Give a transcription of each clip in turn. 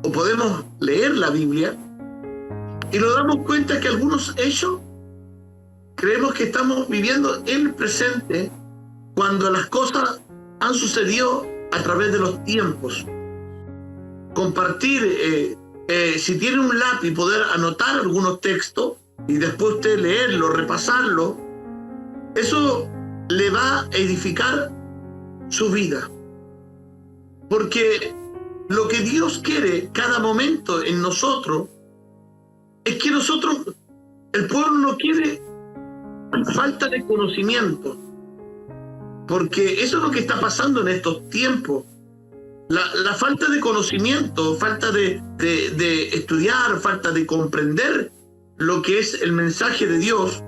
o podemos leer la Biblia y nos damos cuenta que algunos hechos creemos que estamos viviendo en el presente cuando las cosas han sucedido a través de los tiempos. Compartir, si tiene un lápiz, poder anotar algunos textos y después usted leerlo, repasarlo, eso le va a edificar su vida. Porque lo que Dios quiere cada momento en nosotros es que nosotros, el pueblo no quiere falta de conocimiento, porque eso es lo que está pasando en estos tiempos. La falta de conocimiento, falta de estudiar, falta de comprender lo que es el mensaje de Dios,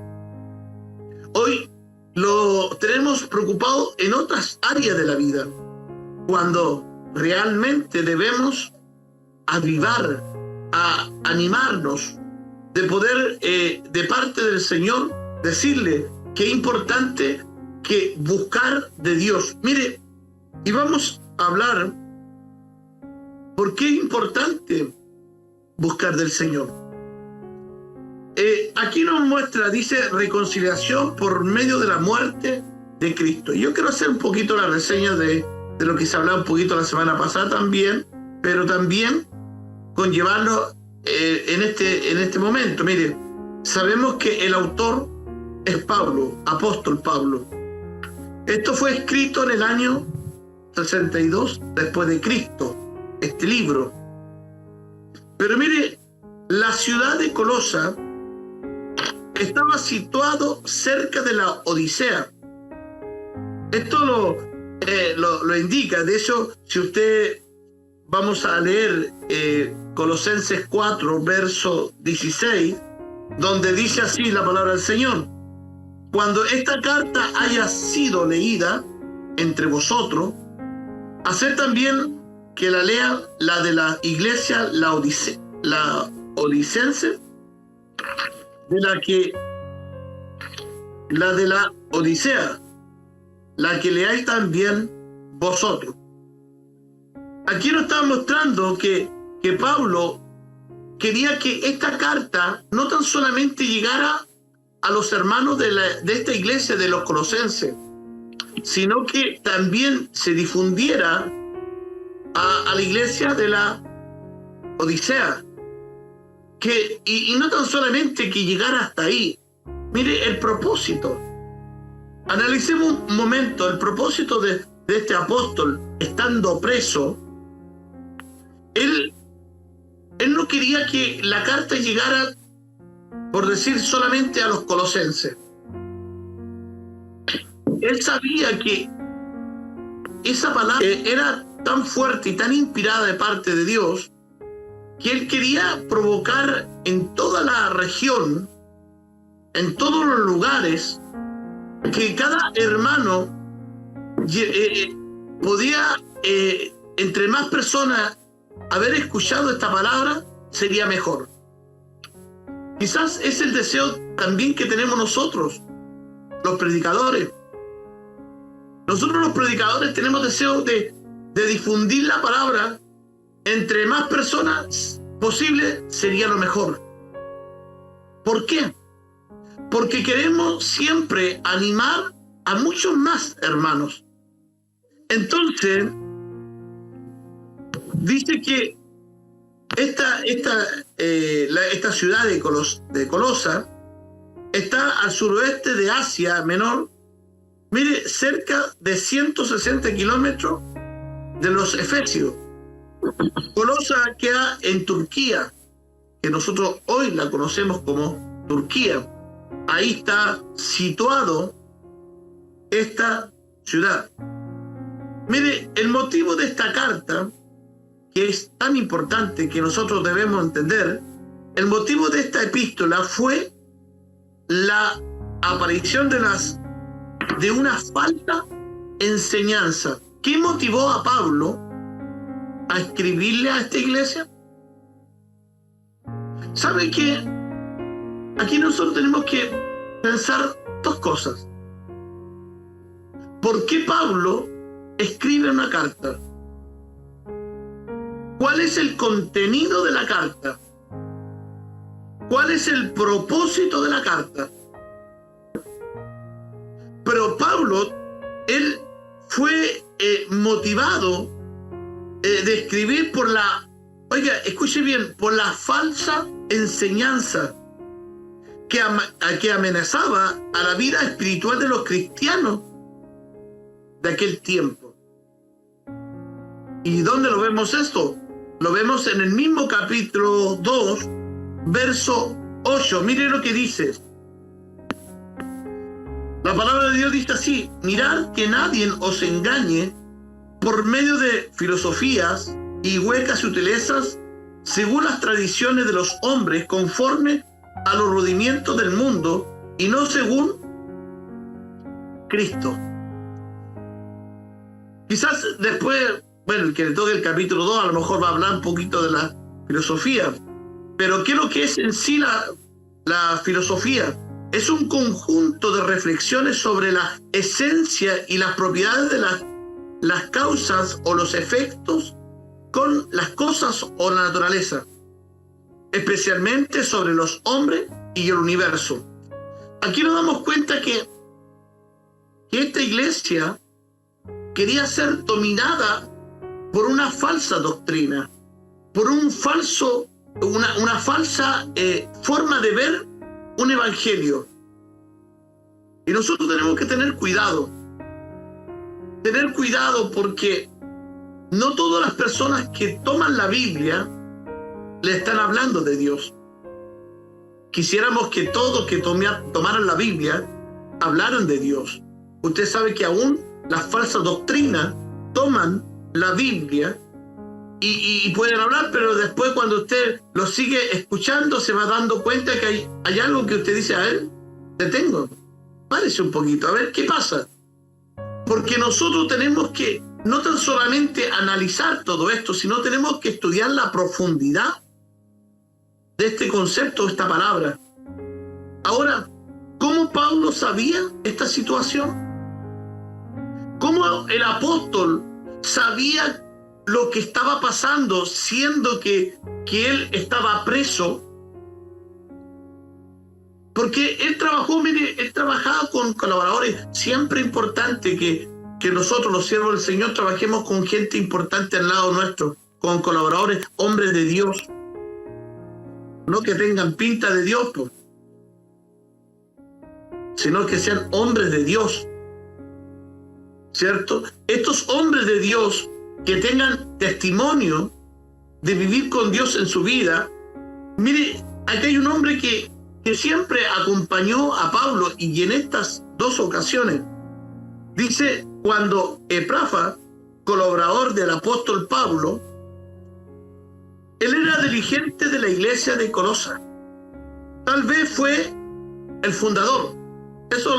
hoy lo tenemos preocupado en otras áreas de la vida, cuando realmente debemos avivar, a animarnos, de poder, de parte del Señor, decirle que es importante que buscar de Dios. Mire, y vamos a hablar por qué es importante buscar del Señor. Aquí nos muestra, dice, reconciliación por medio de la muerte de Cristo. Y yo quiero hacer un poquito la reseña de lo que se hablaba un poquito la semana pasada también, pero también conllevarlo en este momento. Mire, sabemos que el autor es Pablo, apóstol Pablo. Esto fue escrito en el año 62 después de Cristo, este libro. Pero mire, la ciudad de Colosa estaba situado cerca de la Odisea. Esto lo indica. De hecho, si usted, vamos a leer Colosenses 4, verso 16, donde dice así la palabra del Señor: cuando esta carta haya sido leída entre vosotros, haced también que la lea la de la iglesia odicense, la de la Odisea, la que leáis también vosotros. Aquí nos está mostrando que Pablo quería que esta carta no tan solamente llegara a los hermanos de esta iglesia de los colosenses, sino que también se difundiera a la iglesia de la Odisea. Y no tan solamente que llegara hasta ahí. Mire el propósito. Analicemos un momento el propósito de este apóstol estando preso. Él no quería que la carta llegara, por decir, solamente a los colosenses. Él sabía que esa palabra era tan fuerte y tan inspirada de parte de Dios, que él quería provocar en toda la región, en todos los lugares, que cada hermano podía, entre más personas, haber escuchado esta palabra, sería mejor. Quizás es el deseo también que tenemos nosotros, los predicadores. Nosotros los predicadores tenemos deseo de difundir la palabra entre más personas posible, sería lo mejor. ¿Por qué? Porque queremos siempre animar a muchos más hermanos. Entonces, dice que esta ciudad de Colosa está al suroeste de Asia Menor, mire, cerca de 160 kilómetros de los Efesios. Colosa queda en Turquía, que nosotros hoy la conocemos como Turquía. Ahí está situado esta ciudad. Mire, el motivo de esta carta, que es tan importante que nosotros debemos entender, el motivo de esta epístola fue la aparición de una falsa enseñanza. ¿Qué motivó a Pablo a escribirle a esta iglesia? ¿Sabe qué? Aquí nosotros tenemos que pensar dos cosas. ¿Por qué Pablo escribe una carta? ¿Cuál es el contenido de la carta? ¿Cuál es el propósito de la carta? Pero Pablo, él fue motivado de escribir por la, oiga, escuche bien, por la falsa enseñanza que amenazaba a la vida espiritual de los cristianos de aquel tiempo. ¿Y dónde lo vemos esto? Lo vemos en el mismo capítulo 2, verso 8. Mire lo que dice. La palabra de Dios dice así: mirad que nadie os engañe por medio de filosofías y huecas sutilezas, según las tradiciones de los hombres, conforme a los rudimientos del mundo, y no según Cristo. Quizás después, bueno, el que le toque el capítulo 2 a lo mejor va a hablar un poquito de la filosofía, pero ¿qué es lo que es en sí la filosofía? Es un conjunto de reflexiones sobre la esencia y las propiedades de las causas o los efectos con las cosas o la naturaleza, especialmente sobre los hombres y el universo. Aquí nos damos cuenta que esta iglesia quería ser dominada por una falsa doctrina, por una falsa forma de ver un evangelio. Y nosotros tenemos que tener cuidado porque no todas las personas que toman la Biblia le están hablando de Dios. Quisiéramos que todos que tomaran la Biblia hablaran de Dios. Usted sabe que aún las falsas doctrinas toman la Biblia y pueden hablar, pero después cuando usted lo sigue escuchando se va dando cuenta que hay algo que usted dice: a él, detengo, párese un poquito, a ver qué pasa. Porque nosotros tenemos que no tan solamente analizar todo esto, sino tenemos que estudiar la profundidad de este concepto, de esta palabra. Ahora, ¿cómo Pablo sabía esta situación? ¿Cómo el apóstol sabía lo que estaba pasando, siendo que él estaba preso? Porque él trabajaba con colaboradores. Siempre importante que nosotros, los siervos del Señor, trabajemos con gente importante al lado nuestro, con colaboradores, hombres de Dios. No que tengan pinta de Dios, pues, sino que sean hombres de Dios, ¿cierto? Estos hombres de Dios que tengan testimonio de vivir con Dios en su vida. Mire, aquí hay un hombre que siempre acompañó a Pablo, y en estas dos ocasiones dice, cuando Epafras, colaborador del apóstol Pablo, él era dirigente de la iglesia de Colosas. Tal vez fue el fundador. Eso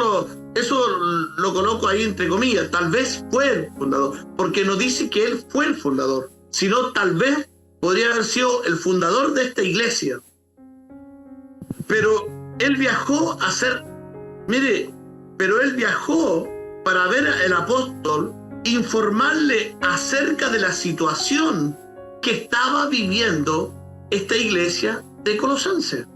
lo coloco ahí entre comillas. Tal vez fue el fundador, porque no dice que él fue el fundador, sino tal vez podría haber sido el fundador de esta iglesia. Pero él viajó para ver al apóstol, informarle acerca de la situación que estaba viviendo esta iglesia de Colosenses.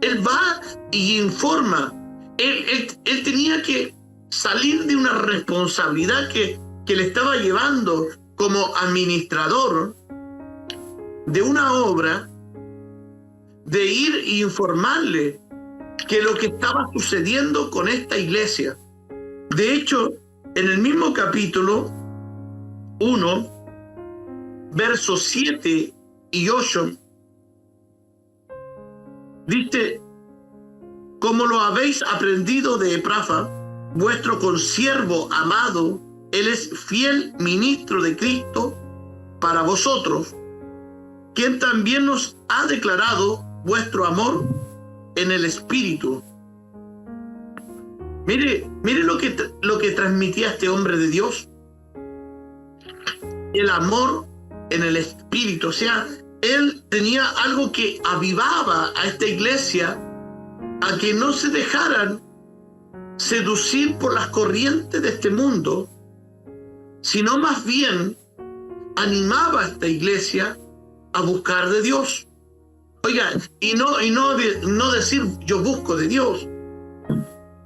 Él va y informa. Él tenía que salir de una responsabilidad que le estaba llevando como administrador de una obra, de ir e informarle que lo que estaba sucediendo con esta iglesia. De hecho, en el mismo capítulo 1, versos 7 y 8, dice: como lo habéis aprendido de Epafras, vuestro consiervo amado, él es fiel ministro de Cristo para vosotros, quien también nos ha declarado vuestro amor en el Espíritu. Mire lo que transmitía este hombre de Dios. El amor en el Espíritu. O sea, él tenía algo que avivaba a esta iglesia a que no se dejaran seducir por las corrientes de este mundo, sino más bien animaba a esta iglesia a buscar de Dios. Oiga, y no decir yo busco de Dios,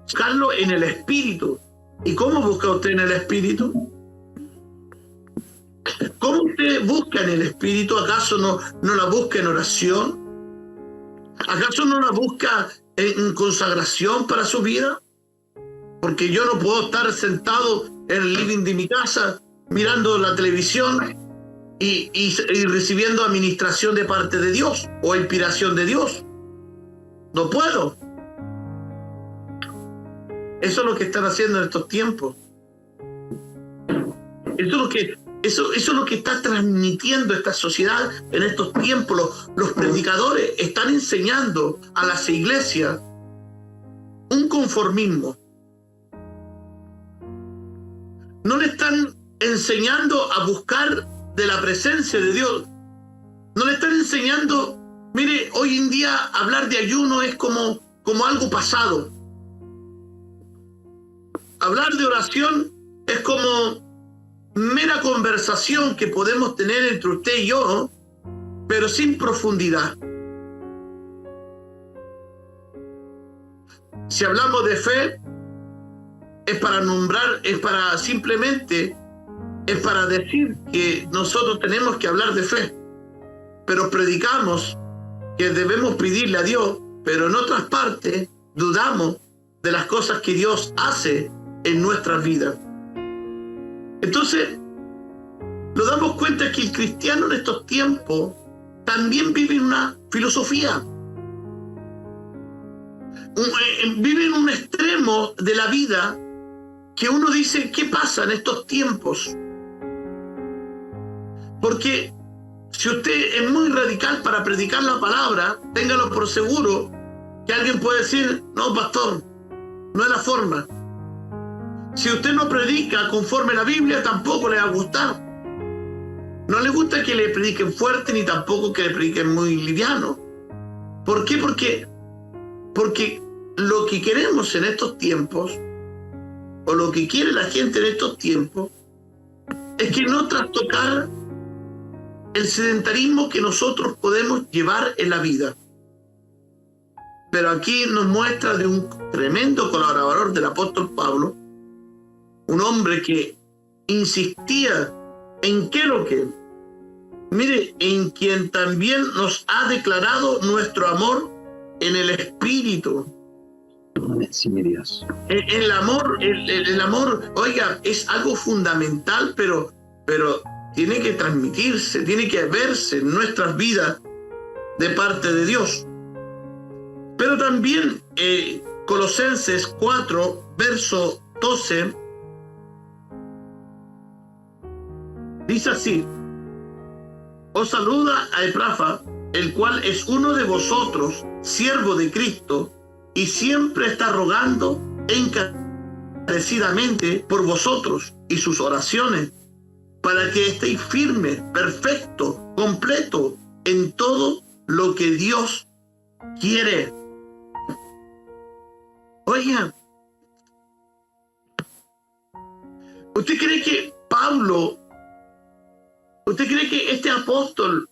buscarlo en el Espíritu. ¿Y cómo busca usted en el Espíritu? ¿Cómo usted busca en el Espíritu? ¿Acaso no la busca en oración? ¿Acaso no la busca en consagración para su vida? Porque yo no puedo estar sentado en el living de mi casa mirando la televisión y recibiendo administración de parte de Dios o inspiración de Dios. No puedo. Eso es lo que están haciendo en estos tiempos. Eso es lo que está transmitiendo esta sociedad en estos tiempos. Los predicadores están enseñando a las iglesias un conformismo. No le están enseñando a buscar de la presencia de Dios. No le están enseñando, mire, hoy en día hablar de ayuno es como algo pasado. Hablar de oración es como mera conversación que podemos tener entre usted y yo, pero sin profundidad. Si hablamos de fe, es para nombrar, es para decir que nosotros tenemos que hablar de fe, pero predicamos que debemos pedirle a Dios, pero en otras partes dudamos de las cosas que Dios hace en nuestras vidas. Entonces, nos damos cuenta que el cristiano en estos tiempos también vive en una filosofía. Vive en un extremo de la vida que uno dice, ¿qué pasa en estos tiempos? Porque si usted es muy radical para predicar la palabra, téngalo por seguro que alguien puede decir, no, pastor, no es la forma. Si usted no predica conforme a la Biblia, tampoco le va a gustar. No le gusta que le prediquen fuerte, ni tampoco que le prediquen muy liviano. ¿Por qué? Porque lo que queremos en estos tiempos, o lo que quiere la gente en estos tiempos, es que no trastocar el sedentarismo que nosotros podemos llevar en la vida. Pero aquí nos muestra de un tremendo colaborador del apóstol Pablo, un hombre que insistía en en quien también nos ha declarado nuestro amor en el Espíritu. Sí, mi Dios. El amor, oiga, es algo fundamental, pero tiene que transmitirse, tiene que verse en nuestras vidas de parte de Dios. Pero también Colosenses 4, verso 12, dice así: os saluda a Epafra, el cual es uno de vosotros, siervo de Cristo, y siempre está rogando encarecidamente por vosotros y sus oraciones, para que estéis firmes, perfectos, completos en todo lo que Dios quiere. Oigan, ¿usted cree que este apóstol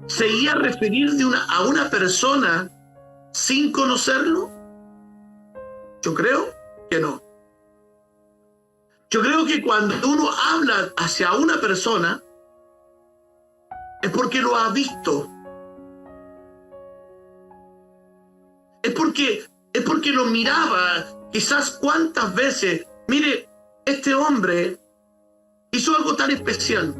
se iba a referir a una persona sin conocerlo? Yo creo que no. Yo creo que cuando uno habla hacia una persona es porque lo ha visto. Es porque lo miraba, quizás cuántas veces. Mire, este hombre hizo algo tan especial.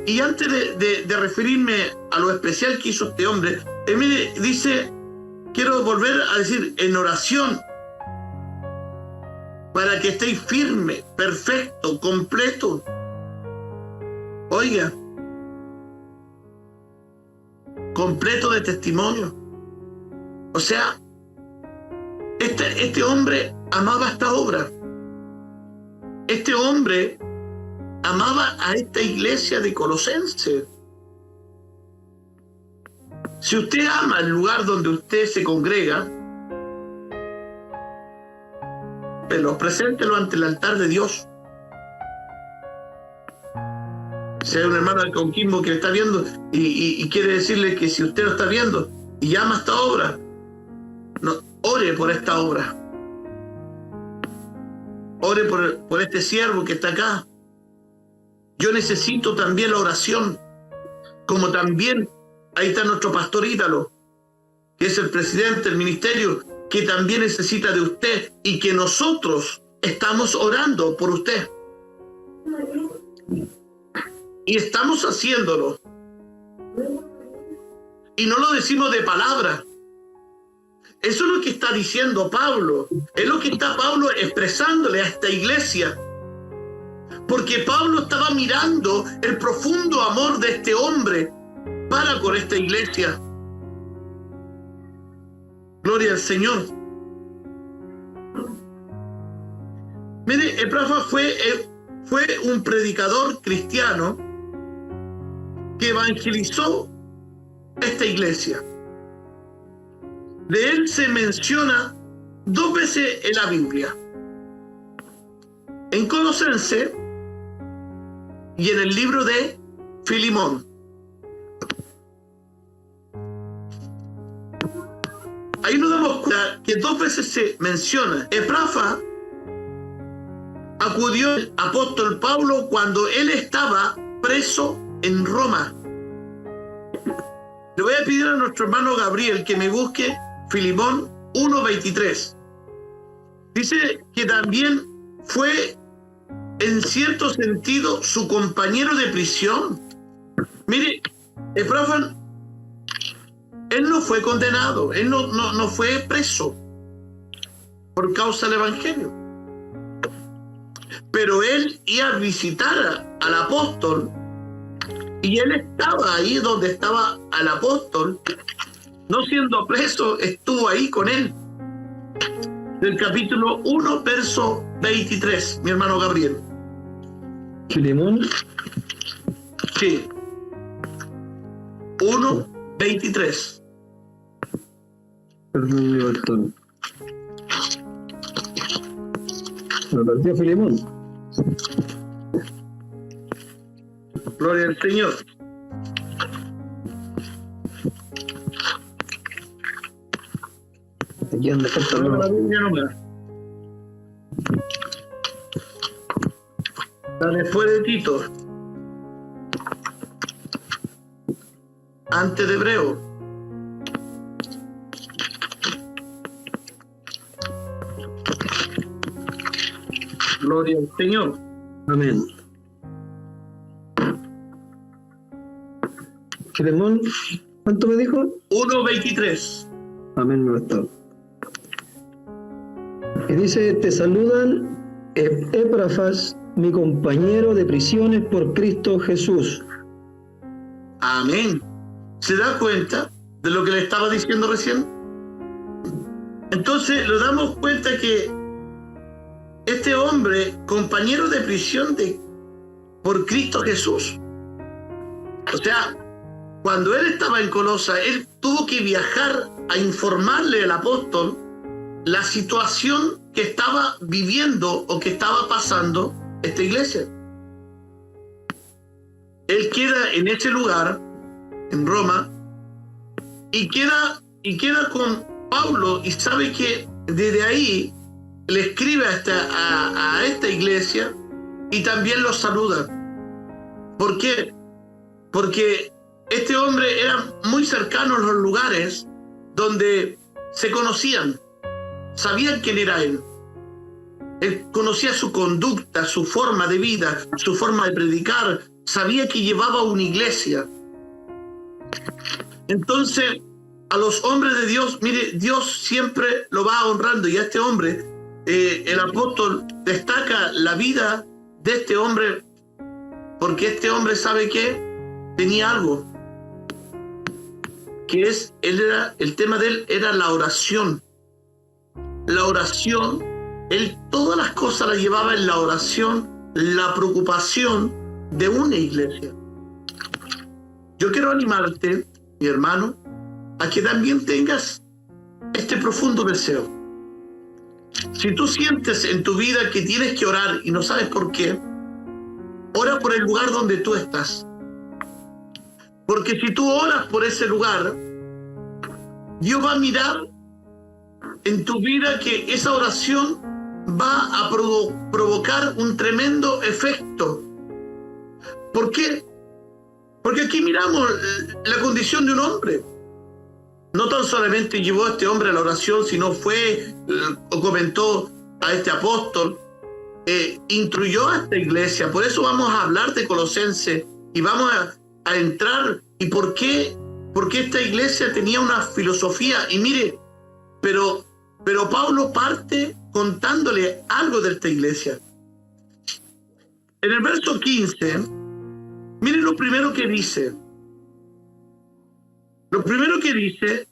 Y antes de referirme a lo especial que hizo este hombre, mire, dice, quiero volver a decir, en oración, para que estéis firme, perfecto, completo. Oiga, completo de testimonio. O sea, este hombre amaba esta obra. Este hombre amaba a esta iglesia de Colosenses. Si usted ama el lugar donde usted se congrega, pero preséntelo ante el altar de Dios. Si hay un hermano de Coquimbo que está viendo y quiere decirle que si usted lo está viendo y llama esta obra, no, ore por esta obra. Ore por este siervo que está acá. Yo necesito también la oración, como también ahí está nuestro pastor Ítalo, que es el presidente del ministerio, que también necesita de usted y que nosotros estamos orando por usted. Y estamos haciéndolo. Y no lo decimos de palabra. Eso es lo que está diciendo Pablo. Es lo que está Pablo expresándole a esta iglesia. Porque Pablo estaba mirando el profundo amor de este hombre para con esta iglesia. Gloria al Señor. Mire, Epafras fue un predicador cristiano que evangelizó esta iglesia. De él se menciona 2 veces en la Biblia. En Colosenses y en el libro de Filemón. Ahí nos damos cuenta que 2 veces se menciona. Epafras acudió al apóstol Pablo cuando él estaba preso en Roma. Le voy a pedir a nuestro hermano Gabriel que me busque Filemón 1:23. Dice que también fue en cierto sentido su compañero de prisión. Mire, Epafras, él no fue condenado, él no fue preso por causa del evangelio. Pero él iba a visitar al apóstol y él estaba ahí donde estaba al apóstol, no siendo preso, estuvo ahí con él. Del capítulo 1, verso 23, mi hermano Gabriel. Filemón. Sí. 1:23. Perdón, mi bastón. Me partió Filemón. Gloria al Señor. Aquí anda falta Está después de Tito. Antes de Hebreo. Gloria al Señor. Amén. Filemón, ¿cuánto me dijo? 1:23. Amén, mi pastor. Y dice, te saludan Epafras, mi compañero de prisiones por Cristo Jesús. Amén. ¿Se da cuenta de lo que le estaba diciendo recién? Entonces nos damos cuenta que este hombre, compañero de prisión por Cristo Jesús. O sea, cuando él estaba en Colosa, él tuvo que viajar a informarle al apóstol la situación que estaba viviendo o que estaba pasando esta iglesia. Él queda en ese lugar, en Roma, y queda con Pablo, y sabe que desde ahí le escribe a esta iglesia y también los saluda. ¿Por qué? Porque este hombre era muy cercano a los lugares donde se conocían, sabían quién era él. Él conocía su conducta, su forma de vida, su forma de predicar, sabía que llevaba una iglesia. Entonces, a los hombres de Dios, mire, Dios siempre lo va honrando, y a este hombre, el apóstol destaca la vida de este hombre, porque este hombre sabe que tenía algo, que es, el tema de él era la oración. La oración, él todas las cosas las llevaba en la oración, la preocupación de una iglesia. Yo quiero animarte, mi hermano, a que también tengas este profundo deseo. Si tú sientes en tu vida que tienes que orar y no sabes por qué, ora por el lugar donde tú estás. Porque si tú oras por ese lugar, Dios va a mirar en tu vida que esa oración va a provocar un tremendo efecto. ¿Por qué? Porque aquí miramos la condición de un hombre. No tan solamente llevó a este hombre a la oración, sino fue o comentó a este apóstol, instruyó a esta iglesia. Por eso vamos a hablar de Colosenses y vamos a entrar. ¿Y por qué? Porque esta iglesia tenía una filosofía. Y mire, pero Pablo parte contándole algo de esta iglesia. En el verso 15, miren lo primero que dice. Lo primero que dice,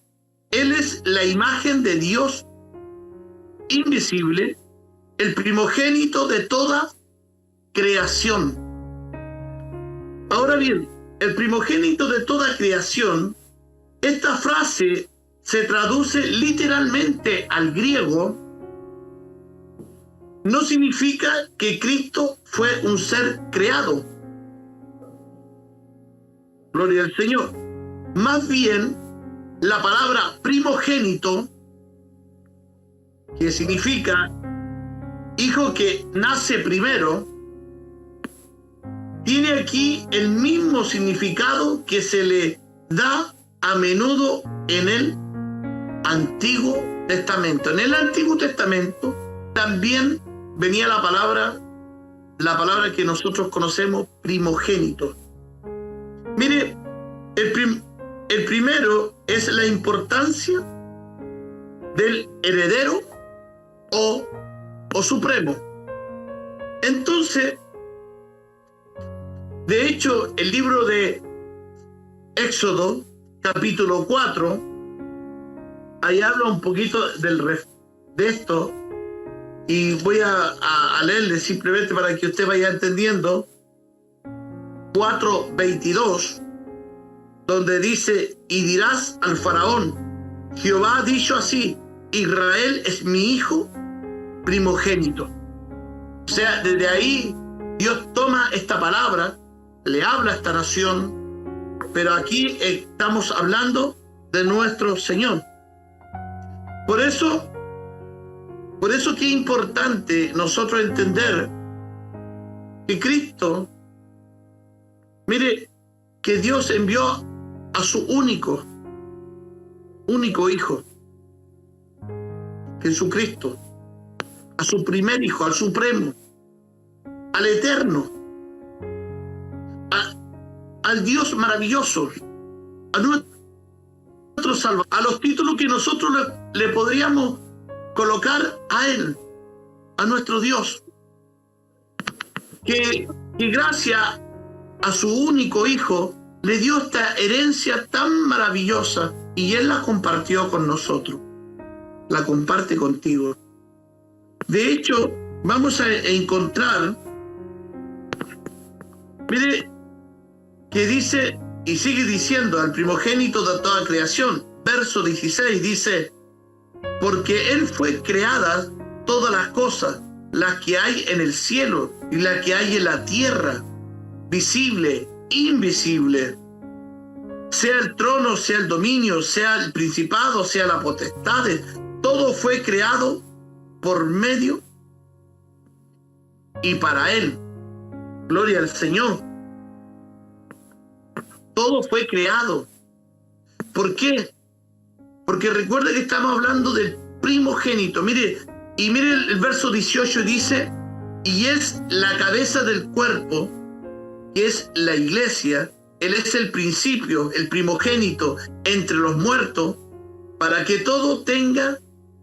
Él es la imagen de Dios invisible, el primogénito de toda creación. Ahora bien, el primogénito de toda creación, esta frase se traduce literalmente al griego. No significa que Cristo fue un ser creado. Gloria al Señor. Más bien, la palabra primogénito, que significa hijo que nace primero, tiene aquí el mismo significado que se le da a menudo en el Antiguo Testamento. En el Antiguo Testamento también venía la palabra que nosotros conocemos, primogénito. Mire, el primero es la importancia del heredero o supremo. Entonces, de hecho, el libro de Éxodo, capítulo 4, ahí habla un poquito de esto, y voy a leerle simplemente para que usted vaya entendiendo. 4:22, donde dice: y dirás al faraón, Jehová ha dicho así, Israel es mi hijo primogénito. O sea, desde ahí Dios toma esta palabra, le habla a esta nación, pero aquí estamos hablando de nuestro Señor. Por eso que es importante nosotros entender que Cristo, mire, que Dios envió a su único hijo, Jesucristo, a su primer hijo, al supremo, al eterno, al Dios maravilloso, a nuestro Salvador, a los títulos que nosotros le podríamos colocar a Él, a nuestro Dios, que gracias a su único hijo le dio esta herencia tan maravillosa y Él la compartió con nosotros, la comparte contigo. De hecho, vamos a encontrar, mire, que dice y sigue diciendo al primogénito de toda creación. Verso 16 dice: porque Él fue creada todas las cosas, las que hay en el cielo y las que hay en la tierra, visible, invisible, sea el trono, sea el dominio, sea el principado, sea la potestad, todo fue creado por medio y para Él. Gloria al Señor. Todo fue creado. ¿Por qué? Porque recuerda que estamos hablando del primogénito. Mire el verso 18 dice: y es la cabeza del cuerpo, que es la iglesia. Él es el principio, el primogénito entre los muertos, para que todo tenga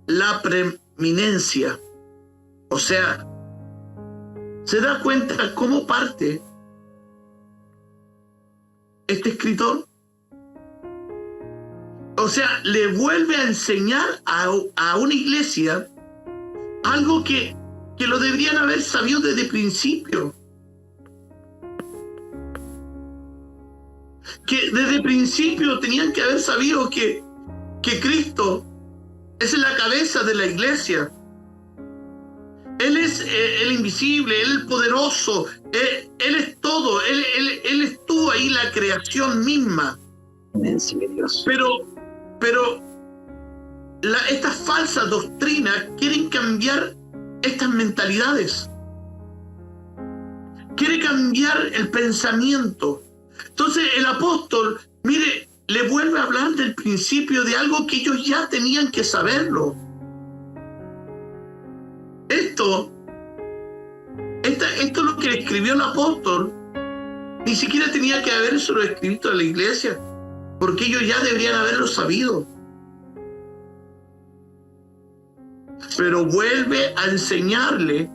la preeminencia. O sea, ¿se da cuenta cómo parte este escritor? O sea, le vuelve a enseñar a una iglesia algo que lo deberían haber sabido desde el principio. Que desde el principio tenían que haber sabido que Cristo es la cabeza de la iglesia. Él es el invisible, Él el poderoso, Él es todo, Él estuvo ahí, la creación misma. Sí, Dios. Pero estas falsas doctrinas quieren cambiar estas mentalidades. Quiere cambiar el pensamiento. Entonces el apóstol, mire, le vuelve a hablar del principio de algo que ellos ya tenían que saberlo. Esto es lo que escribió el apóstol. Ni siquiera tenía que haberse escrito a la iglesia, porque ellos ya deberían haberlo sabido. Pero vuelve a enseñarle,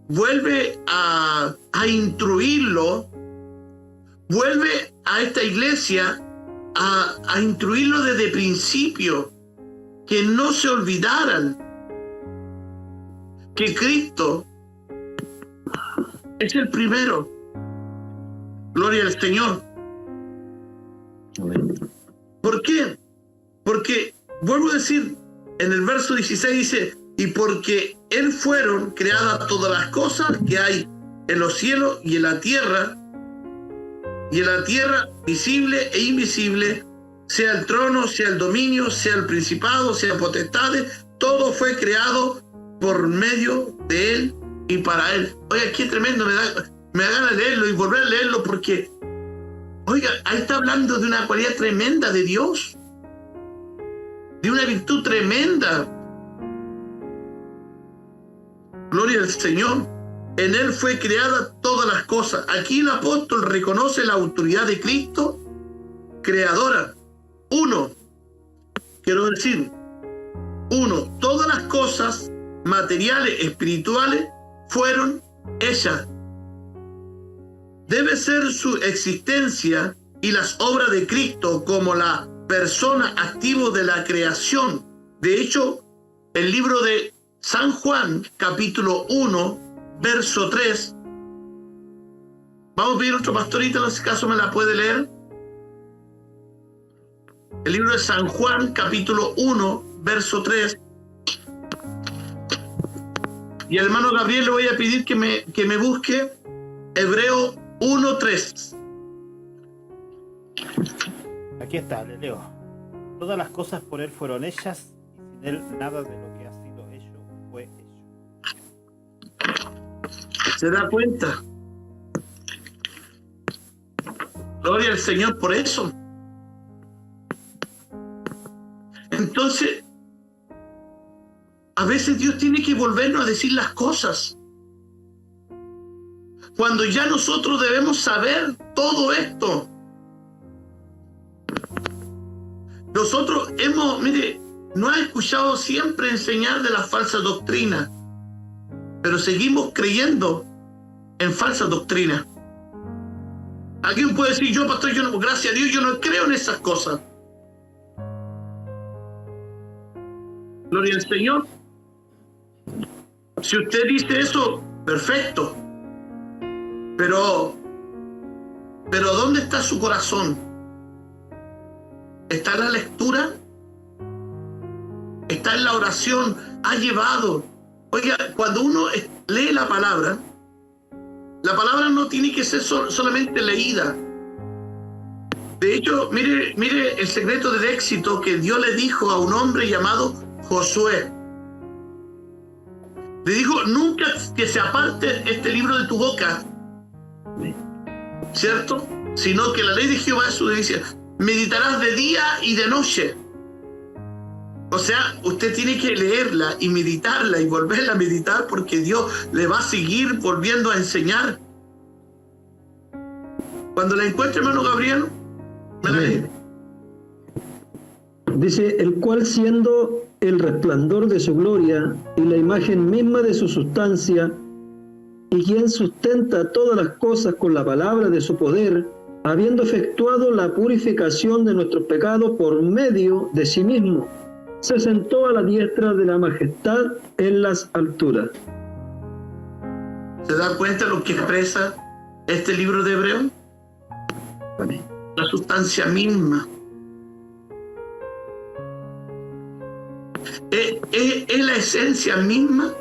vuelve a instruirlo, vuelve a esta iglesia a instruirlo desde el principio, que no se olvidaran que Cristo es el primero. Gloria al Señor. Amén. ¿Por qué? Porque, vuelvo a decir, en el verso 16 dice, y porque Él fueron creadas todas las cosas que hay en los cielos y en la tierra, visible e invisible, sea el trono, sea el dominio, sea el principado, sea potestades, todo fue creado por medio de Él y para Él. Oiga, qué tremendo, me da ganas de leerlo y volver a leerlo, porque, oiga, ahí está hablando de una cualidad tremenda de Dios, de una virtud tremenda. Gloria al Señor. En Él fue creada todas las cosas. Aquí el apóstol reconoce la autoridad de Cristo, creadora. Todas las cosas materiales, espirituales, fueron hechas. Debe ser su existencia y las obras de Cristo como la persona activa de la creación. De hecho, el libro de San Juan, capítulo 1, verso 3. Vamos a pedir a otro pastorito, en ese caso me la puede leer. El libro de San Juan, capítulo 1, verso 3. Y al hermano Gabriel le voy a pedir que me busque Hebreo 1:3. Aquí está, le leo. Todas las cosas por Él fueron hechas, y sin Él nada de lo que ha sido hecho fue hecho. ¿Se da cuenta? Gloria al Señor por eso. Entonces, a veces Dios tiene que volvernos a decir las cosas, cuando ya nosotros debemos saber todo esto. Nosotros no ha escuchado siempre enseñar de la falsa doctrina, pero seguimos creyendo en falsa doctrina. Alguien puede decir, yo pastor, gracias a Dios, yo no creo en esas cosas. Gloria al Señor. Si usted dice eso, perfecto. Pero ¿dónde está su corazón? ¿Está en la lectura? ¿Está en la oración? ¿Ha llevado? Oiga, cuando uno lee la palabra no tiene que ser solamente leída. De hecho, mire el secreto del éxito que Dios le dijo a un hombre llamado Josué. Le dijo, nunca que se aparte este libro de tu boca, ¿cierto? Sino que la ley de Jehová es su delicia. Meditarás de día y de noche. O sea, usted tiene que leerla y meditarla y volverla a meditar, porque Dios le va a seguir volviendo a enseñar. Cuando la encuentre, hermano Gabriel, me la lee. Dice, el cual siendo el resplandor de su gloria y la imagen misma de su sustancia, y quien sustenta todas las cosas con la palabra de su poder, habiendo efectuado la purificación de nuestros pecados por medio de sí mismo, se sentó a la diestra de la majestad en las alturas. ¿Se da cuenta lo que expresa este libro de Hebreo? Amén. La sustancia misma. Es la esencia misma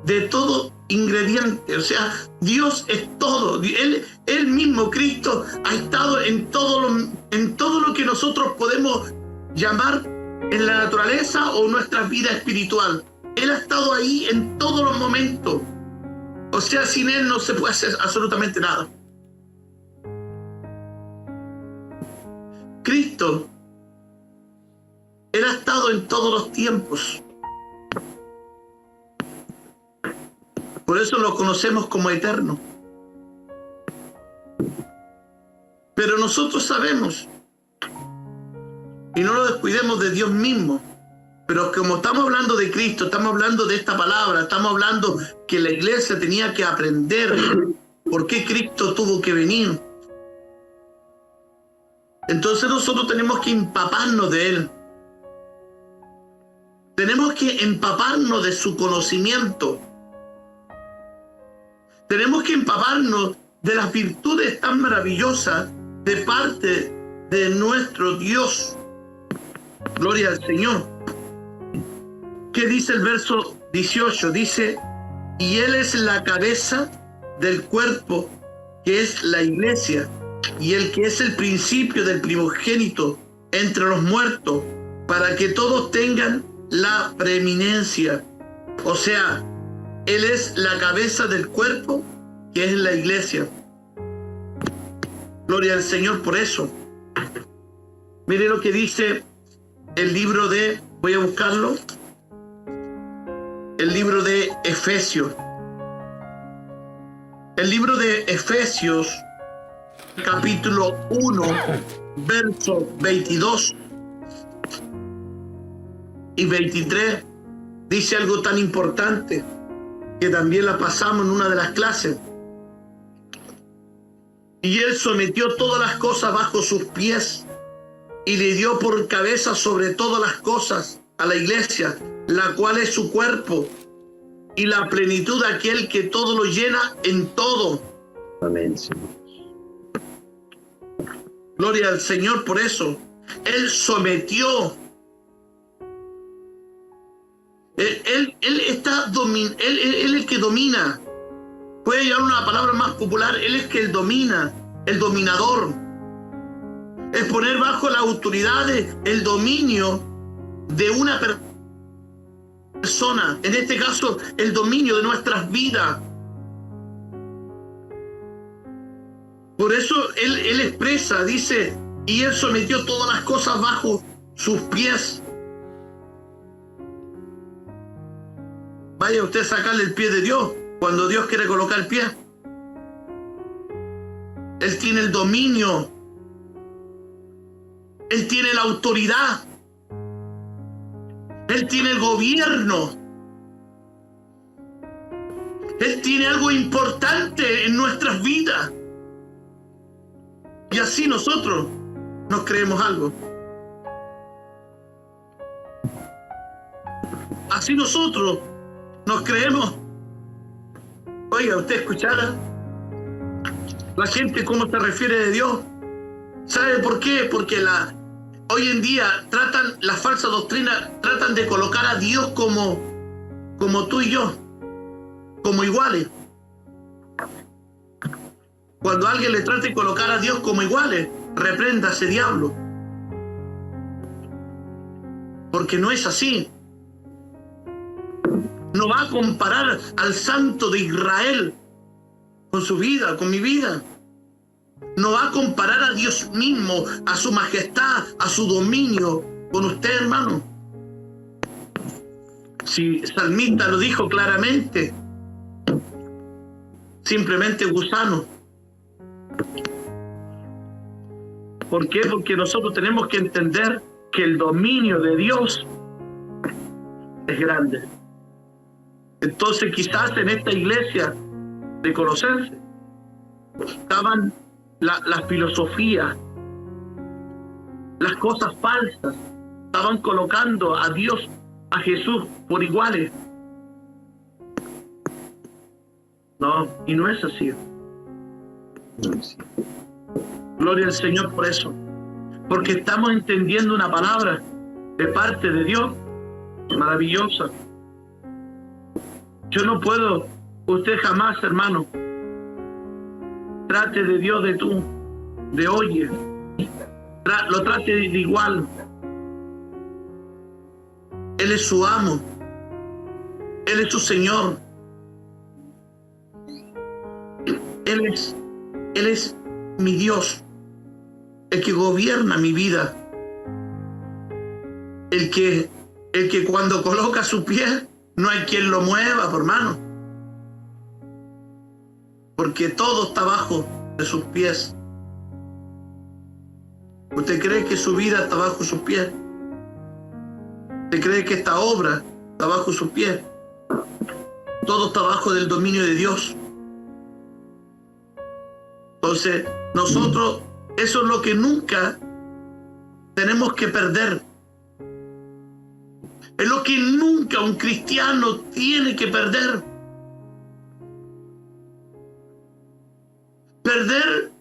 de todo ingrediente. O sea, Dios es todo. Él mismo, Cristo, ha estado en todo lo que nosotros podemos llamar en la naturaleza o nuestra vida espiritual. Él ha estado ahí en todos los momentos. O sea, sin Él no se puede hacer absolutamente nada. Cristo, Él ha estado en todos los tiempos. Por eso lo conocemos como eterno. Pero nosotros sabemos, y no lo descuidemos de Dios mismo, pero como estamos hablando de Cristo, estamos hablando de esta palabra, estamos hablando que la iglesia tenía que aprender por qué Cristo tuvo que venir. Entonces nosotros tenemos que empaparnos de Él. Tenemos que empaparnos de su conocimiento. Tenemos que empaparnos de las virtudes tan maravillosas de parte de nuestro Dios. Gloria al Señor. ¿Qué dice el verso 18? Dice, y Él es la cabeza del cuerpo, que es la iglesia, y el que es el principio del primogénito entre los muertos, para que todos tengan la preeminencia. O sea, Él es la cabeza del cuerpo, que es la iglesia. Gloria al Señor por eso. Mire lo que dice el libro de, voy a buscarlo, el libro de Efesios. El libro de Efesios, capítulo 1, verso 22 y 23, dice algo tan importante que también la pasamos en una de las clases. Y Él sometió todas las cosas bajo sus pies y le dio por cabeza sobre todas las cosas a la iglesia, la cual es su cuerpo, y la plenitud de aquel que todo lo llena en todo. Amén, Señor. Gloria al Señor por eso. Él sometió. Él está él es el que domina. Puede llevar una palabra más popular. Él es que domina, el dominador. Es poner bajo la autoridad el dominio de una persona. En este caso, el dominio de nuestras vidas. Por eso él expresa, dice, y Él sometió todas las cosas bajo sus pies. Vaya usted a sacarle el pie de Dios cuando Dios quiere colocar el pie. Él tiene el dominio. Él tiene la autoridad. Él tiene el gobierno. Él tiene algo importante en nuestras vidas. Y así nosotros nos creemos algo. Así nosotros nos creemos. Oiga, usted escuchara la gente cómo se refiere de Dios. ¿Sabe por qué? Porque hoy en día la falsa doctrina tratan de colocar a Dios como tú y yo, como iguales. Cuando alguien le trate de colocar a Dios como iguales, reprenda a ese diablo. Porque no es así. No va a comparar al Santo de Israel con su vida, con mi vida. No va a comparar a Dios mismo, a su majestad, a su dominio con usted, hermano. Si el salmista lo dijo claramente, simplemente gusano. ¿Por qué? Porque nosotros tenemos que entender que el dominio de Dios es grande. Entonces quizás en esta iglesia de Colosenses estaban las filosofías, las cosas falsas, estaban colocando a Dios, a Jesús por iguales. No, y no es así. Gloria al Señor por eso, porque estamos entendiendo una palabra de parte de Dios maravillosa. Yo no puedo, usted jamás, hermano, trate de Dios de tú, de oye, lo trate de igual. Él es su amo, Él es su Señor, Él es mi Dios, el que gobierna mi vida, el que cuando coloca su pie no hay quien lo mueva, por hermano, porque todo está bajo de sus pies. ¿Usted cree que su vida está bajo sus pies? ¿Usted cree que esta obra está bajo sus pies? Todo está bajo del dominio de Dios. Entonces, nosotros, eso es lo que nunca tenemos que perder. Es lo que nunca un cristiano tiene que perder. Perder,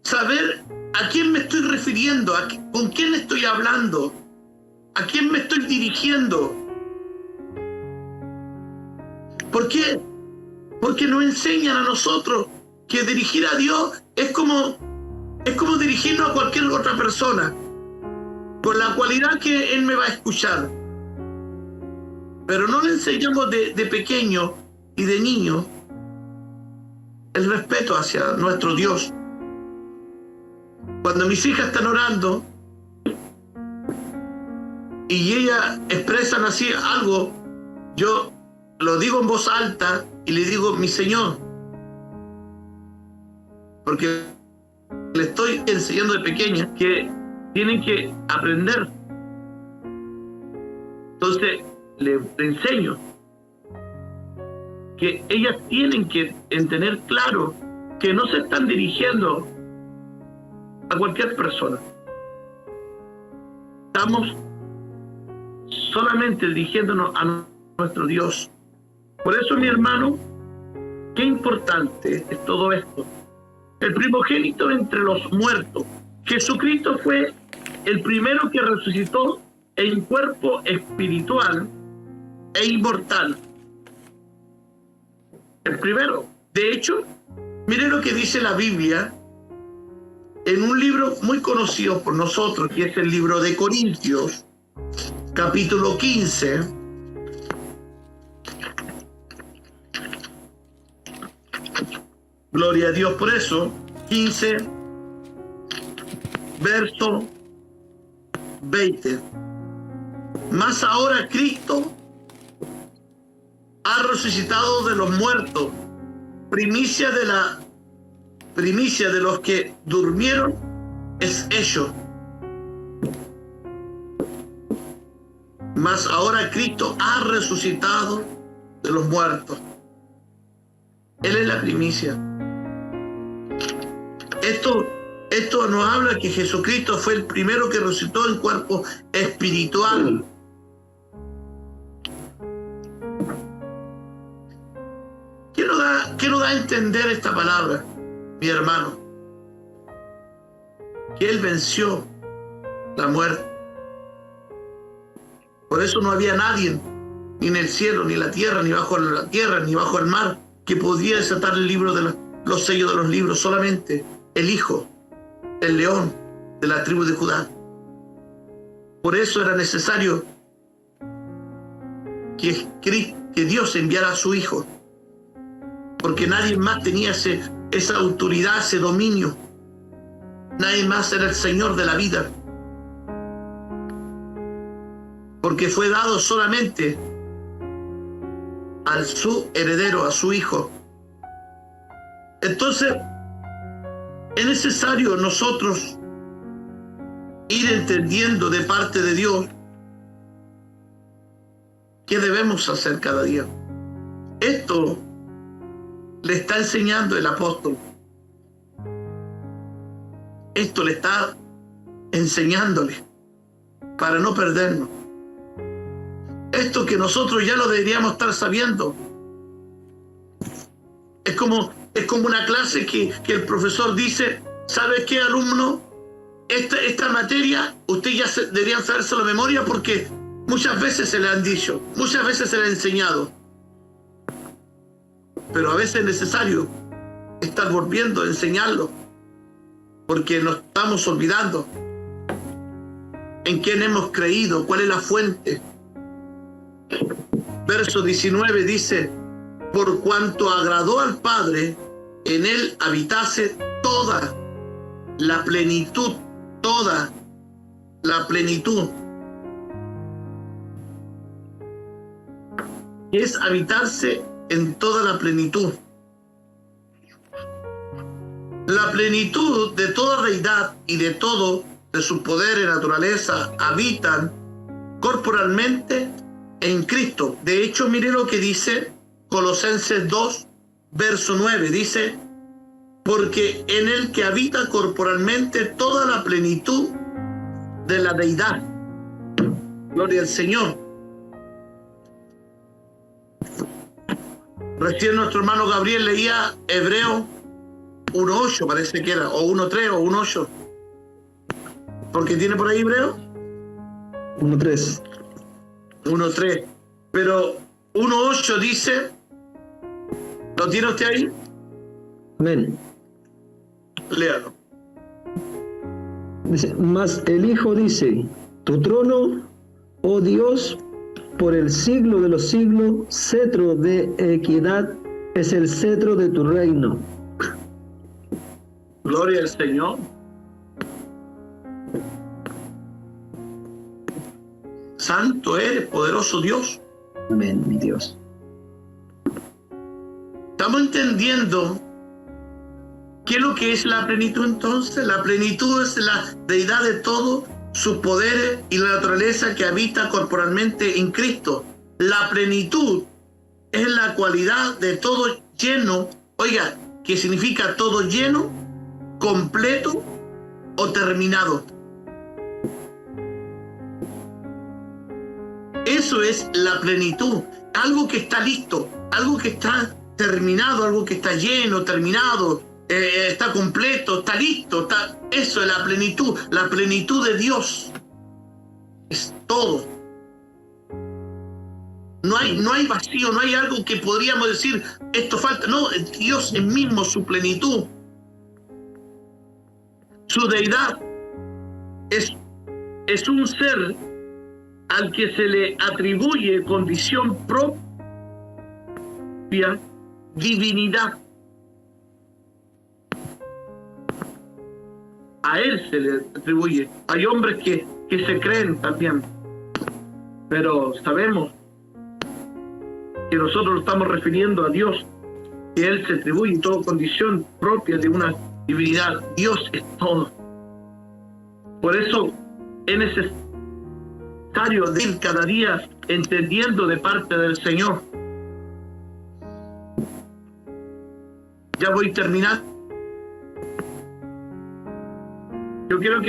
saber a quién me estoy refiriendo, con quién estoy hablando, a quién me estoy dirigiendo. ¿Por qué? Porque nos enseñan a nosotros que dirigir a Dios es como dirigirnos a cualquier otra persona, con la cualidad que Él me va a escuchar. Pero no le enseñamos de pequeño y de niño el respeto hacia nuestro Dios. Cuando mis hijas están orando y ellas expresan así algo, yo lo digo en voz alta y le digo, mi Señor, porque le estoy enseñando de pequeña que tienen que aprender. Entonces le enseño que ellas tienen que tener claro que no se están dirigiendo a cualquier persona. Estamos solamente dirigiéndonos a nuestro Dios. Por eso, mi hermano, qué importante es todo esto. El primogénito entre los muertos. Jesucristo fue el primero que resucitó en cuerpo espiritual e inmortal. El primero. De hecho, mire lo que dice la Biblia en un libro muy conocido por nosotros, que es el libro de Corintios, capítulo 15. Gloria a Dios por eso. 15, verso 20. Mas ahora Cristo ha resucitado de los muertos, primicia de los que durmieron es ellos. Mas ahora Cristo ha resucitado de los muertos. Él es la primicia. Esto nos habla que Jesucristo fue el primero que resucitó en cuerpo espiritual. ¿Qué nos da a entender esta palabra, mi hermano? Que Él venció la muerte. Por eso no había nadie, ni en el cielo, ni en la tierra, ni bajo la tierra, ni bajo el mar, que podía desatar el libro de los sellos de los libros. Solamente el Hijo, el león de la tribu de Judá. Por eso era necesario que Dios enviara a su Hijo, porque nadie más tenía esa autoridad, ese dominio. Nadie más era el Señor de la vida, porque fue dado solamente a su heredero, a su Hijo. Entonces, es necesario nosotros ir entendiendo de parte de Dios qué debemos hacer cada día. Esto le está enseñando el apóstol. Esto le está enseñándole para no perdernos. Esto que nosotros ya lo deberíamos estar sabiendo. Es como una clase que el profesor dice, ¿sabe qué, alumno? Esta materia, usted ya deberían saberse la memoria porque muchas veces se le han dicho, muchas veces se le ha enseñado. pero a veces es necesario estar volviendo a enseñarlo, porque nos estamos olvidando en quién hemos creído, cuál es la fuente. Verso 19 dice: por cuanto agradó al Padre, en él habitase toda la plenitud, toda la plenitud. Es habitarse en toda la plenitud. La plenitud de toda deidad y de todo de sus poderes, naturaleza, habitan corporalmente en Cristo. De hecho, mire lo que dice Colosenses 2, verso 9. Dice: porque en el que habita corporalmente toda la plenitud de la deidad. Gloria al Señor. Recién nuestro hermano Gabriel leía Hebreos 1.8, parece que era, o 1.3 o 1.8. ¿Porque tiene por ahí Hebreos? 1.3. 1.3. Pero 1.8 dice, ¿lo tiene usted ahí? Amén. Léalo. Dice: mas el Hijo dice: tu trono, oh Dios, por el siglo de los siglos, cetro de equidad es el cetro de tu reino. Gloria al Señor. Santo eres, poderoso Dios. Amén, mi Dios. Estamos entendiendo qué es lo que es la plenitud entonces. La plenitud es la deidad de todo, sus poderes y la naturaleza que habita corporalmente en Cristo. La plenitud es la cualidad de todo lleno. Oiga, ¿qué significa todo lleno, completo o terminado? Eso es la plenitud. Algo que está listo, algo que está terminado, algo que está lleno, terminado, está completo, está listo. Eso es la plenitud de Dios. Es todo. No hay vacío, no hay algo que podríamos decir, esto falta. No, Dios es mismo, su plenitud. Su deidad es un ser al que se le atribuye condición propia, divinidad. A él se le atribuye. Hay hombres que se creen también, pero sabemos que nosotros lo estamos refiriendo a Dios, que él se atribuye toda condición propia de una divinidad. Dios es todo. Por eso es necesario ir cada día entendiendo de parte del Señor. Ya voy a terminar. Yo quiero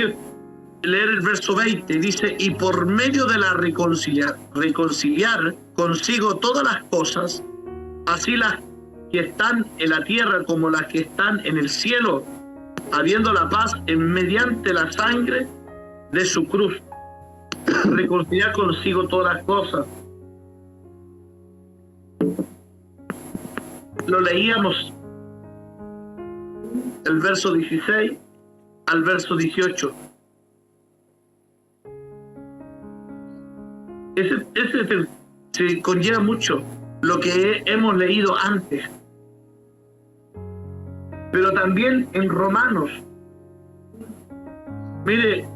leer el verso 20. Dice: y por medio de la reconciliar consigo todas las cosas, así las que están en la tierra como las que están en el cielo, habiendo la paz mediante la sangre de su cruz. Reconciliar consigo todas las cosas. Lo leíamos el verso 16 al verso 18. Ese se conlleva mucho lo que hemos leído antes. Pero también en Romanos. Mire,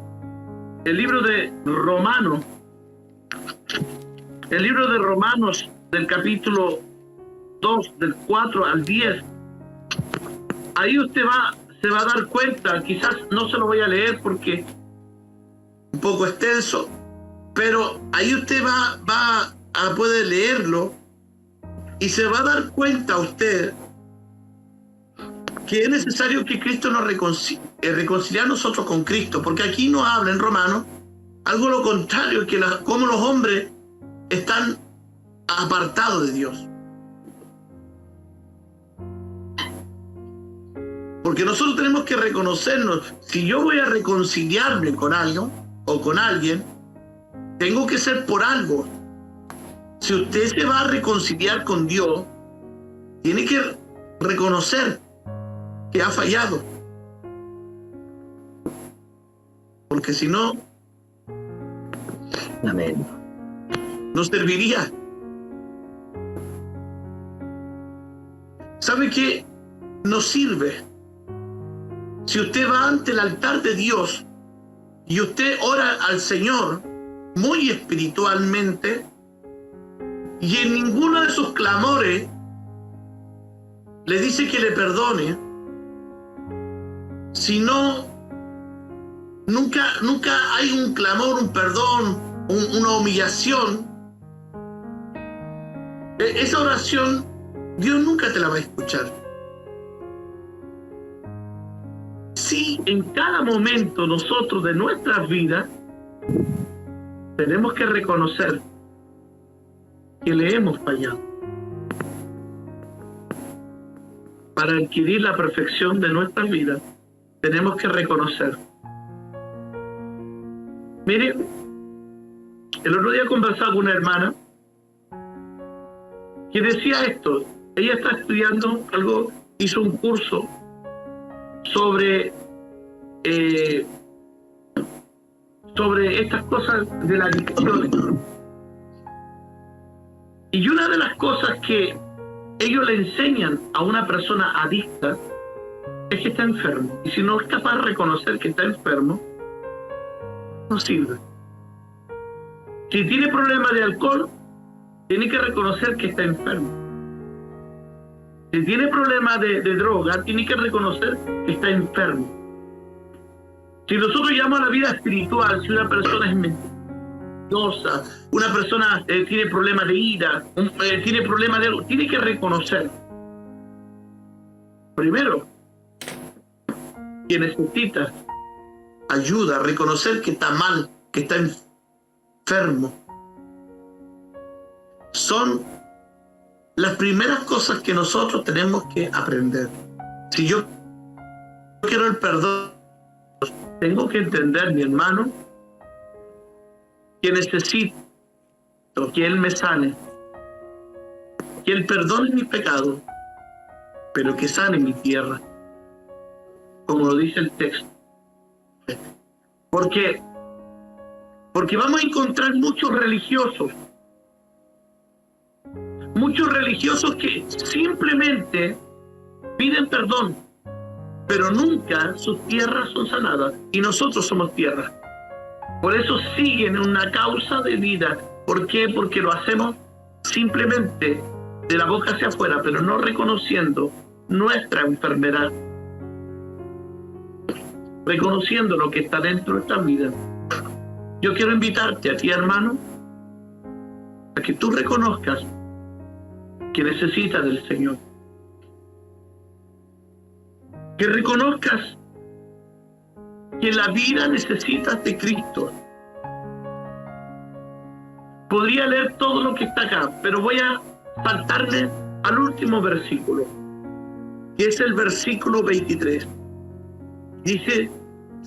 el libro de Romanos del capítulo 2, del 4 al 10, ahí usted se va a dar cuenta, quizás no se lo voy a leer porque es un poco extenso, pero ahí usted puede leerlo y se va a dar cuenta usted que es necesario que Cristo nos reconciliar nosotros con Cristo, porque aquí nos habla en Romanos algo lo contrario, que como los hombres están apartados de Dios. Porque nosotros tenemos que reconocernos. Si yo voy a reconciliarme con algo o con alguien, tengo que ser por algo. Si usted se va a reconciliar con Dios, tiene que reconocer que ha fallado. Porque si no, Amén. no serviría. ¿Sabe qué? No sirve. Si usted va ante el altar de Dios y usted ora al Señor muy espiritualmente, y en ninguno de sus clamores le dice que le perdone, sino nunca hay un clamor, un perdón, una humillación, esa oración Dios nunca te la va a escuchar. Si en cada momento nosotros de nuestras vidas tenemos que reconocer que le hemos fallado para adquirir la perfección de nuestras vidas, tenemos que reconocer. Mire, el otro día conversaba con una hermana que decía esto. Ella está estudiando algo, hizo un curso sobre estas cosas de la adicción. Y una de las cosas que ellos le enseñan a una persona adicta es que está enfermo. Y si no es capaz de reconocer que está enfermo, no sirve. Si tiene problemas de alcohol, tiene que reconocer que está enfermo. Si tiene problemas de droga, tiene que reconocer que está enfermo. Si nosotros llamamos a la vida espiritual, si una persona es mentirosa, una persona tiene problemas de ira, tiene problemas de algo, tiene que reconocer. Primero, que necesita ayuda a reconocer que está mal, que está enfermo. Son las primeras cosas que nosotros tenemos que aprender. Si yo quiero el perdón, tengo que entender, mi hermano, que necesito que Él me sane, que Él perdone mi pecado, pero que sane mi tierra, como lo dice el texto. Porque vamos a encontrar muchos religiosos que simplemente piden perdón, pero nunca sus tierras son sanadas, y nosotros somos tierra. Por eso siguen en una causa de vida. ¿Por qué? Porque lo hacemos simplemente de la boca hacia afuera, pero no reconociendo nuestra enfermedad, reconociendo lo que está dentro de esta vida. Yo quiero invitarte a ti, hermano, a que tú reconozcas que necesitas del Señor. Que reconozcas que la vida necesita de Cristo. Podría leer todo lo que está acá, pero voy a saltarle al último versículo, que es el versículo 23. Dice: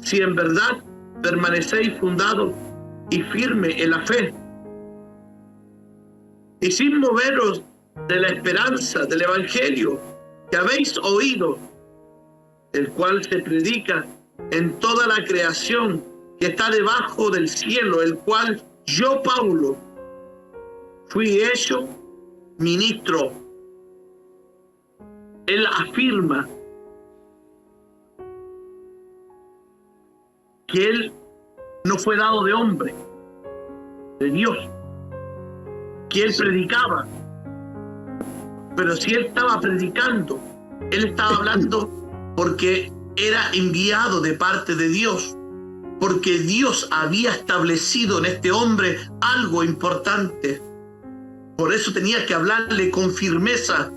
si en verdad permanecéis fundados y firmes en la fe, y sin moveros de la esperanza del Evangelio que habéis oído, el cual se predica en toda la creación que está debajo del cielo, el cual yo, Pablo, fui hecho ministro. Él afirma que él no fue dado de hombre, de Dios, que él predicaba, pero si él estaba predicando, él estaba hablando porque era enviado de parte de Dios, porque Dios había establecido en este hombre algo importante. Por eso tenía que hablarle con firmeza,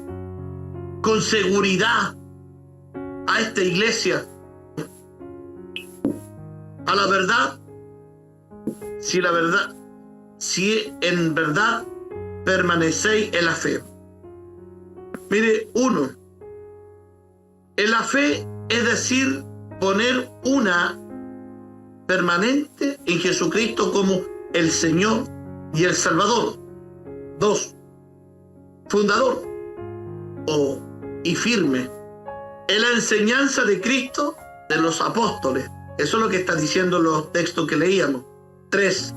con seguridad a esta iglesia, a la verdad. Si en verdad permanecéis en la fe. Mire, en la fe, es decir, poner una permanente en Jesucristo como el Señor y el Salvador. 2, fundador. y firme en la enseñanza de Cristo de los apóstoles. Eso es lo que están diciendo los textos que leíamos. 3.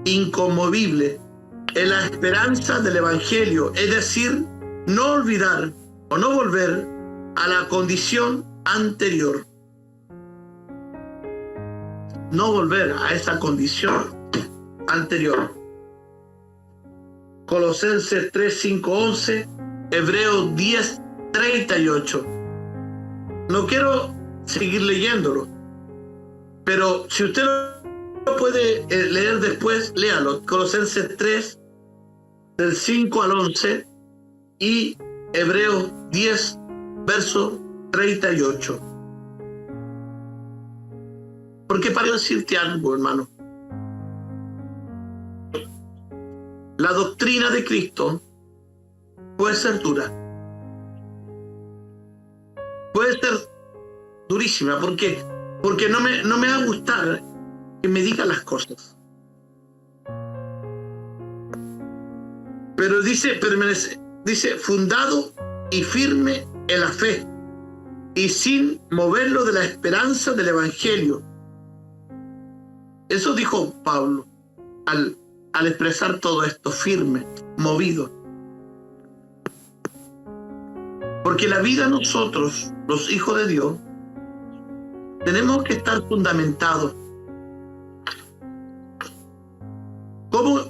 Inconmovible en la esperanza del Evangelio, es decir, no olvidar o no volver a la condición anterior. No volver a esa condición anterior. Colosenses 3, 5, 11, Hebreos 10, 38. No quiero seguir leyéndolo, pero si usted lo puede leer después, léalo. Colosenses 3, del 5 al 11 y Hebreos 10, verso 38. Porque para decirte algo, hermano, la doctrina de Cristo puede ser dura, puede ser durísima, porque no me va a gustar que me digan las cosas. Pero dice fundado y firme en la fe y sin moverlo de la esperanza del Evangelio. Eso dijo Pablo al expresar todo esto, firme, movido. Porque la vida nosotros, los hijos de Dios, tenemos que estar fundamentados. ¿Cómo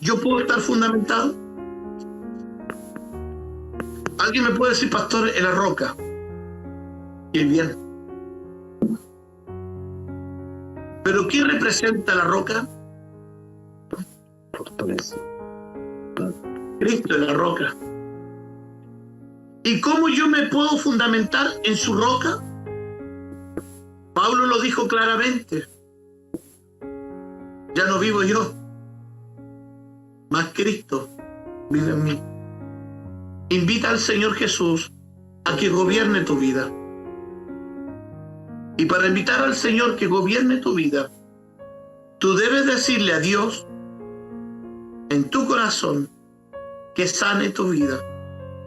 yo puedo estar fundamentado? Alguien me puede decir, pastor, en la roca. Y bien. ¿Pero qué representa la roca? Fortaleza. Cristo en la roca. ¿Y cómo yo me puedo fundamentar en su roca? Pablo lo dijo claramente. Ya no vivo yo, mas Cristo vive en mí. Invita al Señor Jesús a que gobierne tu vida. Y para invitar al Señor que gobierne tu vida, tú debes decirle a Dios en tu corazón que sane tu vida,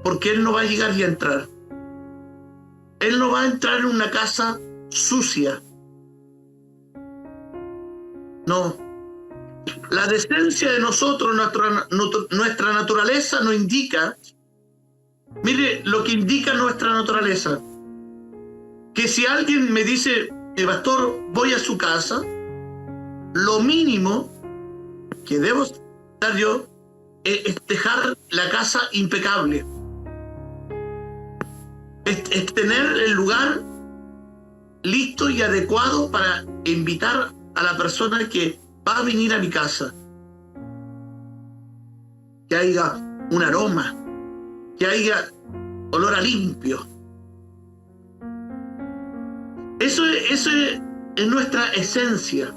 porque Él no va a llegar y a entrar. Él no va a entrar en una casa sucia. No. La decencia de nosotros, nuestra naturaleza nos indica, mire lo que indica nuestra naturaleza, que si alguien me dice, pastor, voy a su casa, lo mínimo que debo dar yo es dejar la casa impecable, es tener el lugar listo y adecuado para invitar a la persona que va a venir a mi casa, que haya un aroma, que haya olor a limpio. Eso es nuestra esencia.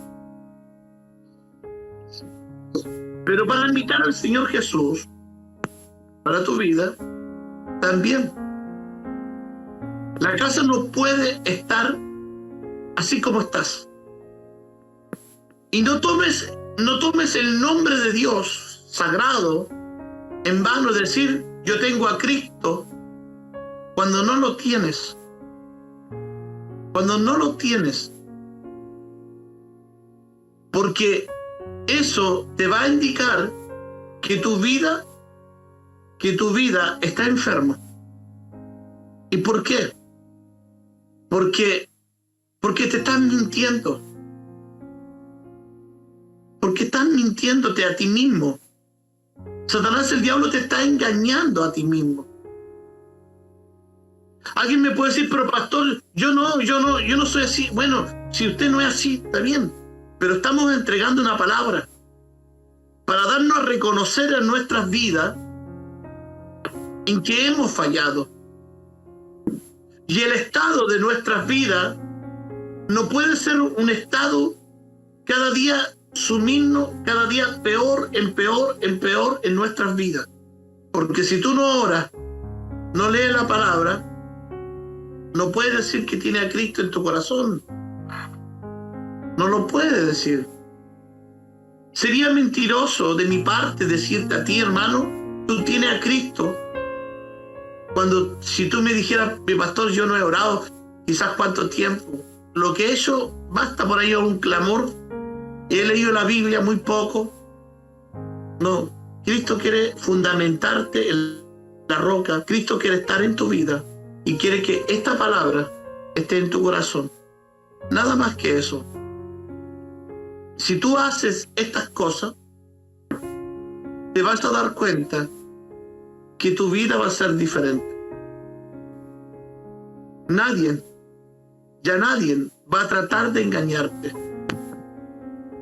Pero para invitar al Señor Jesús para tu vida, también la casa no puede estar así como estás. Y no tomes el nombre de Dios sagrado en vano, es decir, yo tengo a Cristo, cuando no lo tienes. Cuando no lo tienes. Porque eso te va a indicar que tu vida está enferma. ¿Y por qué? Porque te están mintiendo. Porque estás mintiéndote a ti mismo. Satanás, el diablo, te está engañando a ti mismo. Alguien me puede decir, pero pastor, yo no soy así. Bueno, si usted no es así, está bien. Pero estamos entregando una palabra para darnos a reconocer en nuestras vidas en que hemos fallado. Y el estado de nuestras vidas no puede ser un estado cada día sumirnos, cada día peor en nuestras vidas. Porque si tú no oras, no lees la palabra, no puedes decir que tiene a Cristo en tu corazón. No lo puedes decir. Sería mentiroso de mi parte decirte a ti, hermano, tú tienes a Cristo Si tú me dijeras, mi pastor, yo no he orado, quizás cuánto tiempo, lo que he hecho, basta por ahí un clamor, he leído la Biblia muy poco. No, Cristo quiere fundamentarte en la roca, Cristo quiere estar en tu vida y quiere que esta palabra esté en tu corazón. Nada más que eso. Si tú haces estas cosas, te vas a dar cuenta que tu vida va a ser diferente. Nadie va a tratar de engañarte.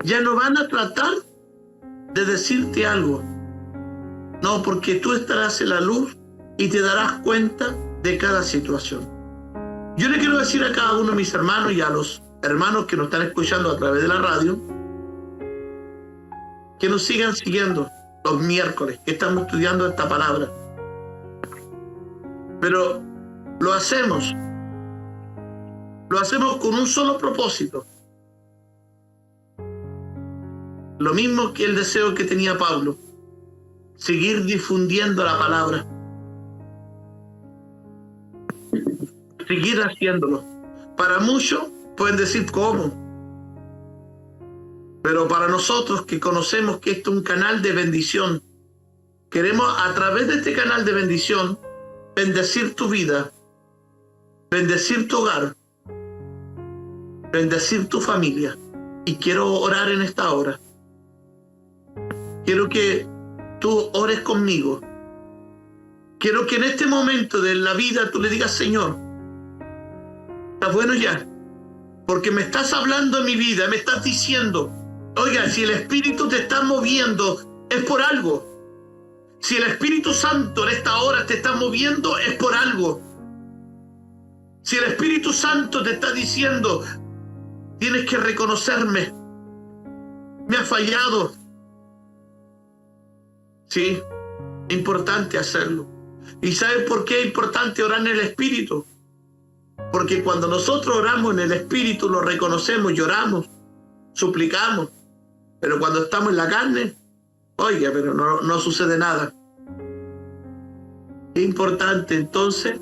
Ya no van a tratar de decirte algo. No, porque tú estarás en la luz y te darás cuenta de cada situación. Yo le quiero decir a cada uno de mis hermanos y a los hermanos que nos están escuchando a través de la radio, que nos sigan siguiendo los miércoles, que estamos estudiando esta palabra. Pero lo hacemos con un solo propósito. Lo mismo que el deseo que tenía Pablo, seguir difundiendo la palabra, seguir haciéndolo. Para muchos pueden decir cómo, pero para nosotros que conocemos que esto es un canal de bendición, queremos a través de este canal de bendición bendecir tu vida, bendecir tu hogar, bendecir tu familia. Y quiero orar en esta hora. Quiero que tú ores conmigo. Quiero que en este momento de la vida tú le digas, Señor, está bueno ya, porque me estás hablando en mi vida, me estás diciendo, oiga, si el Espíritu te está moviendo, es por algo. Si el Espíritu Santo en esta hora te está moviendo, es por algo. Si el Espíritu Santo te está diciendo, tienes que reconocerme, me ha fallado. Sí, es importante hacerlo. ¿Y sabes por qué es importante orar en el Espíritu? Porque cuando nosotros oramos en el Espíritu, lo reconocemos, lloramos, suplicamos. Pero cuando estamos en la carne, oiga, pero no sucede nada. Es importante entonces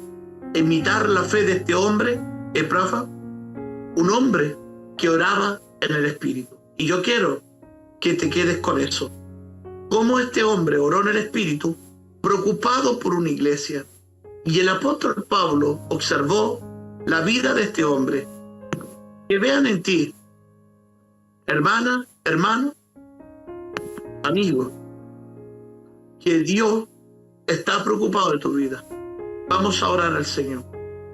imitar la fe de este hombre, Epafras, un hombre que oraba en el Espíritu. Y yo quiero que te quedes con eso. Cómo este hombre oró en el Espíritu, preocupado por una iglesia. Y el apóstol Pablo observó la vida de este hombre. Que vean en ti, hermana, hermano, amigo, que Dios está preocupado de tu vida. Vamos a orar al Señor.